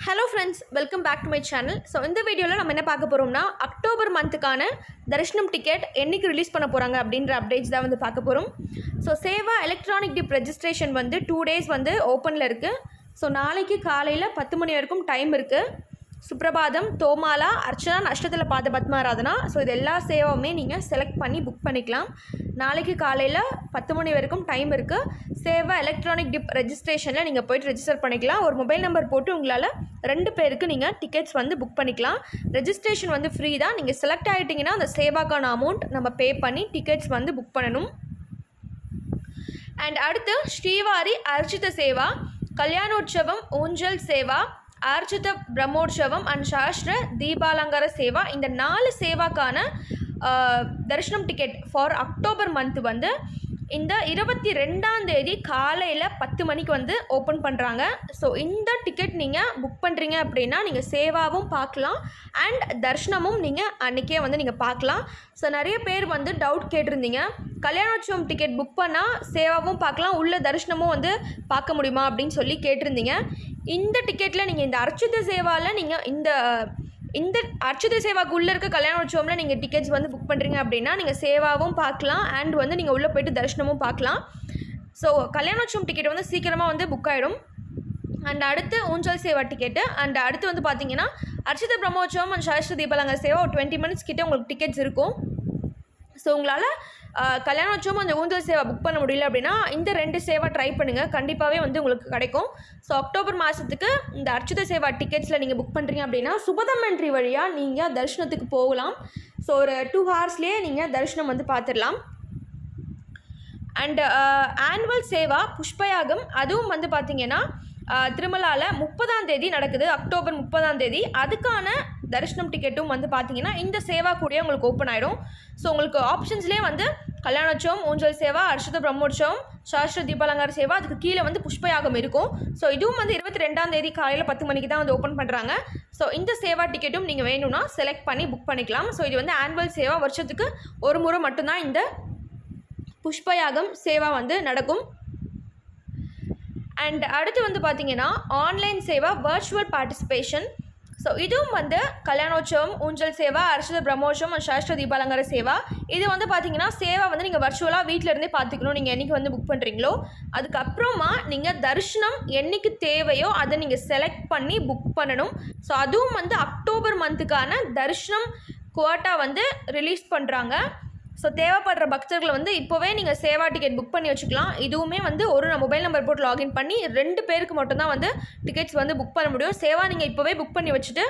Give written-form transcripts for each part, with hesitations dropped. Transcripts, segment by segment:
Hello friends, welcome back to my channel. So இந்த வீடியோல நம்ம என்ன பார்க்க போறோம்னா அக்டோபர் மந்த்துக்கான தரிசனம் டிக்கெட் என்னைக்கு ரிலீஸ் பண்ண போறாங்க அப்படிங்கற அப்டேட்ஸ் தான் வந்து பார்க்க போறோம். So Seva electronic tip registration வந்து 2 days வந்து ஓபன்ல இருக்கு. So நாளைக்கு காலையில 10 மணி வரைக்கும் டைம் இருக்கு. சுப்ரபாதம், தோமாலா, அர்ச்சனா, நஷ்டத்தில பாத பத்மாராதனா. ஸோ இது எல்லா சேவாவுமே நீங்கள் செலக்ட் பண்ணி புக் பண்ணிக்கலாம். நாளைக்கு காலையில் 10 மணி வரைக்கும் டைம் இருக்குது. சேவா எலக்ட்ரானிக் டிப் ரெஜிஸ்ட்ரேஷனில் நீங்கள் போய்ட்டு ரெஜிஸ்டர் பண்ணிக்கலாம். ஒரு மொபைல் நம்பர் போட்டு உங்களால் 2 பேருக்கு நீங்கள் டிக்கெட்ஸ் வந்து புக் பண்ணிக்கலாம். ரெஜிஸ்ட்ரேஷன் வந்து ஃப்ரீ தான். நீங்கள் செலக்ட் ஆகிட்டிங்கன்னா அந்த சேவாக்கான அமௌண்ட் நம்ம பே பண்ணி டிக்கெட்ஸ் வந்து புக் பண்ணணும். அண்ட் அடுத்து ஸ்ரீவாரி அர்ச்சித சேவா, கல்யாணோற்சவம், ஊஞ்சல் சேவா, ஆர்ச்சித பிரம்மோற்சவம் அண்ட் சாஸ்திர தீபாலங்கார சேவா, இந்த 4 சேவாக்கான தரிசனம் டிக்கெட் ஃபார் அக்டோபர் மந்த் வந்து இந்த 22ஆம் தேதி காலையில் 10 மணிக்கு வந்து ஓப்பன் பண்ணுறாங்க. ஸோ இந்த டிக்கெட் நீங்கள் புக் பண்ணுறீங்க அப்படின்னா நீங்கள் சேவாவும் பார்க்கலாம் அண்ட் தர்ஷனமும் நீங்கள் அன்றைக்கே வந்து நீங்கள் பார்க்கலாம். ஸோ நிறைய பேர் வந்து டவுட் கேட்டிருந்தீங்க, கல்யாணோற்சவம் டிக்கெட் புக் பண்ணால் சேவாவும் பார்க்கலாம், உள்ள தரிசனமும் வந்து பார்க்க முடியுமா அப்படின்னு சொல்லி கேட்டிருந்தீங்க. இந்த டிக்கெட்டில் நீங்கள் இந்த அர்ச்சித சேவாவில் நீங்கள் இந்த அர்ச்சித சேவாக்கு உள்ளே இருக்க கல்யாணோற்சவமில் நீங்கள் டிக்கெட்ஸ் வந்து புக் பண்ணுறீங்க அப்படின்னா நீங்கள் சேவாவும் பார்க்கலாம் அண்ட் வந்து நீங்கள் உள்ளே போய்ட்டு தரிசனமும் பார்க்கலாம். ஸோ கல்யாணோற்சவம் டிக்கெட் வந்து சீக்கிரமாக வந்து புக் ஆகிடும். அண்ட் அடுத்து ஊஞ்சல் சேவா டிக்கெட்டு அண்ட் அடுத்து வந்து பார்த்தீங்கன்னா அர்ச்சித பிரம்மோற்சவம் அண்ட் சாஸ்திர தீபாலங்கார சேவா ஒரு 20 minutes கிட்டே உங்களுக்கு டிக்கெட்ஸ் இருக்கும். ஸோ உங்களால் கல்யாணோற்சவம் அந்த ஊஞ்சல் சேவா புக் பண்ண முடியல அப்படின்னா இந்த 2 சேவா ட்ரை பண்ணுங்கள், கண்டிப்பாகவே வந்து உங்களுக்கு கிடைக்கும். ஸோ அக்டோபர் மாதத்துக்கு இந்த அர்ச்சித சேவா டிக்கெட்ஸில் நீங்கள் புக் பண்ணுறீங்க அப்படின்னா சுபதம் என்ட்ரி வழியாக நீங்கள் தரிசனத்துக்கு போகலாம். ஸோ ஒரு 2 hours நீங்கள் தரிசனம் வந்து பார்த்துடலாம். அண்டு ஆனுவல் சேவா புஷ்பயாகம், அதுவும் வந்து பார்த்திங்கன்னா திருமலாவில் 30ஆம் தேதி நடக்குது, அக்டோபர் 30ஆம் தேதி. அதுக்கான தரிசனம் டிக்கெட்டும் வந்து பார்த்திங்கன்னா இந்த சேவா கூடயே உங்களுக்கு ஓப்பன் ஆகிடும். ஸோ உங்களுக்கு ஆப்ஷன்ஸ்லேயே வந்து கல்யாணோற்சவம், ஊஞ்சல் சேவா, அர்ச்சித பிரம்மோற்சவம், சாஸ்திர தீபாலங்கார சேவா, அதுக்கு கீழே வந்து புஷ்பயாகம் இருக்கும். ஸோ இதுவும் வந்து 22ஆம் தேதி காலையில் 10 மணிக்கு தான் வந்து ஓப்பன் பண்ணுறாங்க. ஸோ இந்த சேவா டிக்கெட்டும் நீங்கள் வேணும்னா செலக்ட் பண்ணி புக் பண்ணிக்கலாம். ஸோ இது வந்து ஆனுவல் சேவா, வருஷத்துக்கு ஒரு முறை மட்டும்தான் இந்த புஷ்பயாகம் சேவா வந்து நடக்கும். அண்ட் அடுத்து வந்து பார்த்திங்கன்னா online Seva virtual participation. So இதுவும் வந்து கல்யாணோற்சவம், ஊஞ்சல் சேவா, அர்ச்சித பிரம்மோற்சவம் அண்ட் சாஸ்திர தீபாலங்கார சேவா, இது வந்து பார்த்திங்கன்னா சேவா வந்து நீங்கள் வர்ச்சுவலாக வீட்டில் இருந்தே பார்த்துக்கணும். நீங்கள் என்றைக்கு வந்து புக் பண்ணுறீங்களோ அதுக்கப்புறமா நீங்கள் தரிசனம் என்றைக்கு தேவையோ அதை நீங்கள் செலக்ட் பண்ணி புக் பண்ணணும். ஸோ அதுவும் வந்து அக்டோபர் மந்த்துக்கான தரிசனம் குவாட்டா வந்து ரிலீஸ் பண்ணுறாங்க. ஸோ தேவைப்படுற பக்தர்கள் வந்து இப்போவே நீங்கள் சேவா டிக்கெட் புக் பண்ணி வச்சுக்கலாம். இதுவுமே வந்து ஒரு மொபைல் நம்பர் போட்டு லாகின் பண்ணி 2 பேருக்கு மட்டும்தான் வந்து டிக்கெட்ஸ் வந்து புக் பண்ண முடியும். சேவா நீங்கள் இப்போவே புக் பண்ணி வச்சுட்டு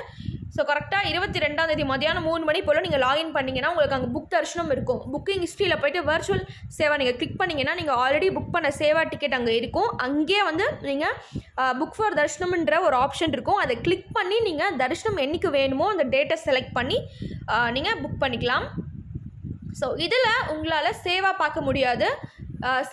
ஸோ கரெக்டாக 22ஆம் தேதி மதியானம் 3 மணி போல் நீங்கள் லாகின் பண்ணிங்கன்னா உங்களுக்கு அங்கே புக் தரிசனம் இருக்கும். புக்கிங் ஹிஸ்ட்ரியில் போய்ட்டு வர்ச்சுவல் சேவா நீங்கள் கிளிக் பண்ணிங்கன்னா நீங்கள் ஆல்ரெடி புக் பண்ண சேவா டிக்கெட் அங்கே இருக்கும். அங்கேயே வந்து நீங்கள் புக் ஃபார் தரிசனம்ன்ற ஒரு ஆப்ஷன் இருக்கும். அதை கிளிக் பண்ணி நீங்கள் தரிசனம் என்றைக்கு வேணுமோ அந்த டேட்டை செலக்ட் பண்ணி நீங்கள் புக் பண்ணிக்கலாம். ஸோ இதில் உங்களால் சேவா பார்க்க முடியாது.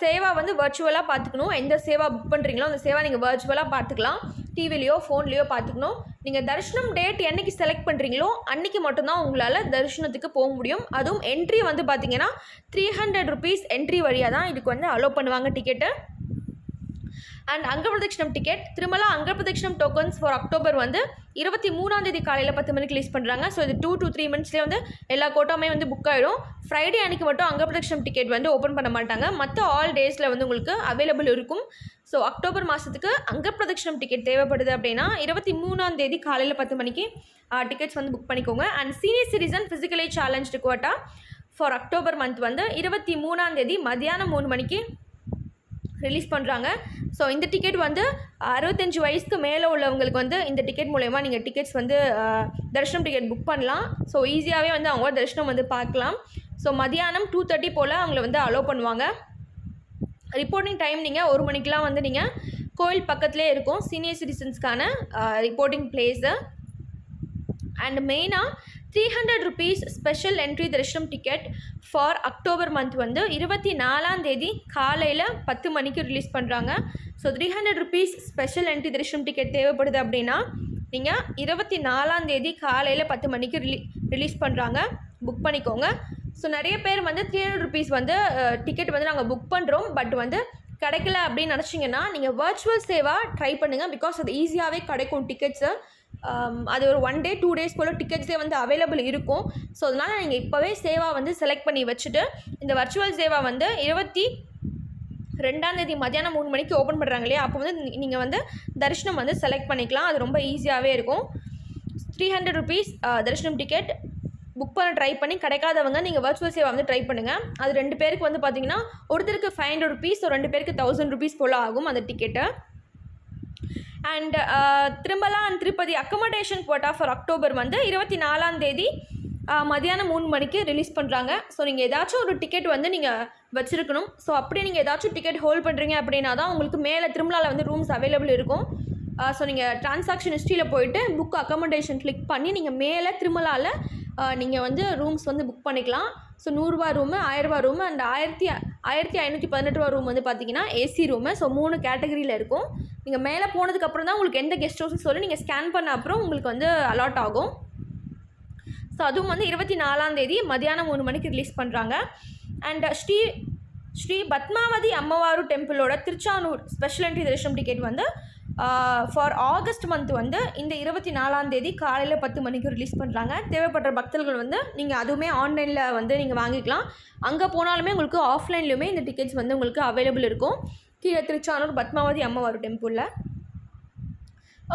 சேவா வந்து வர்ச்சுவலாக பார்த்துக்கணும். எந்த சேவா புக் பண்ணுறீங்களோ அந்த சேவா நீங்கள் வர்ச்சுவலாக பார்த்துக்கலாம். டிவிலையோ ஃபோன்லேயோ பார்த்துக்கணும். நீங்கள் தரிசனம் டேட் என்றைக்கு செலக்ட் பண்ணுறீங்களோ அன்றைக்கி மட்டும்தான் உங்களால் தரிசனத்துக்கு போக முடியும். அதுவும் என்ட்ரி வந்து பார்த்திங்கன்னா 300 rupees என்ட்ரி வழியாக தான் இதுக்கு வந்து அலோவ் பண்ணுவாங்க டிக்கெட்டு. அண்ட் அங்கப்பிரதட்சணம் டிக்கெட், திருமலா அங்கப்பிரதட்சணம் டோக்கன்ஸ் ஃபார் அக்டோபர் வந்து 23ஆம் தேதி காலையில் 10 மணிக்கு ரிலீஸ் பண்ணுறாங்க. ஸோ இது 2 to 3 minutes வந்து எல்லா கோட்டாமே வந்து புக் ஆகிடும். ஃப்ரைடே அன்றைக்கி மட்டும் அங்கப்பிரதட்சணம் டிக்கெட் வந்து ஓப்பன் பண்ண மாட்டாங்க. மற்ற ஆல் டேஸில் வந்து உங்களுக்கு அவைலபிள் இருக்கும். ஸோ அக்டோபர் மாதத்துக்கு அங்கப்பிரதட்சணம் டிக்கெட் தேவைப்படுது அப்படின்னா 23ஆம் தேதி காலையில் 10 மணிக்கு டிக்கெட்ஸ் வந்து புக் பண்ணிக்கோங்க. And senior citizen physically challenged quota for October month வந்து 23ஆம் தேதி மதியானம் 3 மணிக்கு ரிலீஸ் பண்ணுறாங்க. ஸோ இந்த டிக்கெட் வந்து 65 வயசுக்கு மேலே உள்ளவங்களுக்கு வந்து இந்த டிக்கெட் மூலயமா நீங்கள் டிக்கெட்ஸ் வந்து தரிசனம் டிக்கெட் புக் பண்ணலாம். ஸோ ஈஸியாகவே வந்து அவங்க தரிசனம் வந்து பார்க்கலாம். ஸோ மதியானம் 2:30 போல் அவங்கள வந்து அலோவ் பண்ணுவாங்க. ரிப்போர்ட்டிங் டைம் நீங்கள் 1 மணிக்கெலாம் வந்து நீங்கள் கோயில் பக்கத்துலேயே இருக்கும் சீனியர் சிட்டிசன்ஸ்க்கான ரிப்போர்ட்டிங் பிளேஸு. அண்ட் மெயினாக 300 rupees ஸ்பெஷல் என்ட்ரி தரிசனம் டிக்கெட் ஃபார் அக்டோபர் மந்த் வந்து 24ஆம் தேதி காலையில் 10 மணிக்கு ரிலீஸ் பண்ணுறாங்க. ஸோ 300 rupees ஸ்பெஷல் என்ட்ரி தரிசனம் டிக்கெட் தேவைப்படுது அப்படின்னா நீங்கள் 24ஆம் தேதி காலையில் 10 மணிக்கு ரிலீஸ் பண்ணுறாங்க, புக் பண்ணிக்கோங்க. ஸோ நிறைய பேர் வந்து 300 rupees வந்து டிக்கெட் வந்து நாங்கள் புக் பண்ணுறோம், பட் வந்து கிடைக்கல அப்படின்னு நினச்சிங்கன்னா நீங்கள் வர்ச்சுவல் சேவா ட்ரை பண்ணுங்கள். பிகாஸ் அது ஈஸியாகவே கிடைக்கும் டிக்கெட்ஸு. அது ஒரு 1 day 2 days போல் டிக்கெட்ஸே வந்து அவைலபிள் இருக்கும். ஸோ அதனால் நீங்கள் இப்போவே சேவா வந்து செலக்ட் பண்ணி வச்சுட்டு இந்த வர்ச்சுவல் சேவா வந்து 22ஆம் தேதி மதியானம் 3 மணிக்கு ஓப்பன் பண்ணுறாங்க இல்லையா, அப்போ வந்து நீங்கள் வந்து தரிசனம் வந்து செலக்ட் பண்ணிக்கலாம். அது ரொம்ப ஈஸியாகவே இருக்கும். 300 rupees தரிசனம் டிக்கெட் புக் பண்ண ட்ரை பண்ணி கிடைக்காதவங்க நீங்கள் வர்ச்சுவல் சேவா வந்து ட்ரை பண்ணுங்கள். அது 2 பேருக்கு வந்து பார்த்தீங்கன்னா ஒருத்தருக்கு 500 rupees, ஸோ 2 பேருக்கு 1000 rupees போல் ஆகும் அந்த ticket. And Tirumala and Tirupati accommodation quota for October வந்து 24ஆம் தேதி மதியானம் 3 மணிக்கு ரிலீஸ் பண்ணுறாங்க. ஸோ நீங்கள் ஏதாச்சும் ஒரு டிக்கெட் வந்து நீங்கள் வச்சுருக்கணும். ஸோ அப்படி நீங்கள் ஏதாச்சும் டிக்கெட் ஹோல்ட் பண்ணுறீங்க அப்படின்னா தான் உங்களுக்கு மேலே திருமலாவில் வந்து ரூம்ஸ் அவைலபிள் இருக்கும். ஸோ நீங்கள் ட்ரான்சாக்ஷன் ஹிஸ்ட்ரியில் போயிட்டு புக் அக்கமடேஷன் கிளிக் பண்ணி நீங்கள் மேலே திருமலாவில் நீங்கள் வந்து ரூம்ஸ் வந்து புக் பண்ணிக்கலாம். ஸோ 100 ரூபா ரூமு, 1000 ரூபா ரூமு அண்ட் 1518 ரூபா ரூம் வந்து பார்த்தீங்கன்னா ஏசி ரூமு. ஸோ 3 கேட்டகரியில் இருக்கும். நீங்கள் மேலே போனதுக்கப்புறம் தான் உங்களுக்கு எந்த கெஸ்ட் ஹவுஸ்னு சொல்லி நீங்கள் ஸ்கேன் பண்ண அப்புறம் உங்களுக்கு வந்து அலாட் ஆகும். ஸோ அதுவும் வந்து 24ஆம் தேதி மதியானம் 3 மணிக்கு ரிலீஸ் பண்ணுறாங்க. அண்ட் ஸ்ரீ பத்மாவதி அம்மவாரு டெம்பிளோட திருச்சானூர் ஸ்பெஷல் என்ட்ரி தரிசனம் டிக்கெட் வந்து ஃபார் ஆகஸ்ட் மந்த் வந்து இந்த 24ஆம் தேதி காலையில் 10 மணிக்கு ரிலீஸ் பண்ணுறாங்க. தேவைப்படுற பக்தர்கள் வந்து நீங்கள் அதுவுமே ஆன்லைனில் வந்து நீங்கள் வாங்கிக்கலாம். அங்கே போனாலுமே உங்களுக்கு ஆஃப்லைன்லையுமே இந்த டிக்கெட்ஸ் வந்து உங்களுக்கு அவைலபிள் இருக்கும் கீழே திருச்சானூர் பத்மாவதி அம்மவாரு டெம்பிளில்.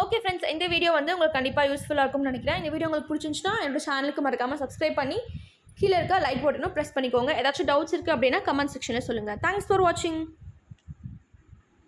ஓகே ஃப்ரெண்ட்ஸ், இந்த வீடியோ வந்து உங்களுக்கு கண்டிப்பாக யூஸ்ஃபுல்லாக இருக்கும்னு நினைக்கிறேன். இந்த வீடியோ உங்களுக்கு பிடிச்சிருந்துச்சுன்னா என்னோட சேனலுக்கு மறக்காமல் சப்ஸ்கிரைப் பண்ணி கீழே இருக்க லைக் பட்டனும் ப்ரெஸ் பண்ணிக்கோங்க. ஏதாச்சும் டவுட்ஸ் இருக்குது அப்படின்னா கமெண்ட் செக்ஷனில் சொல்லுங்கள். தேங்க்ஸ் ஃபார் வாட்சிங்.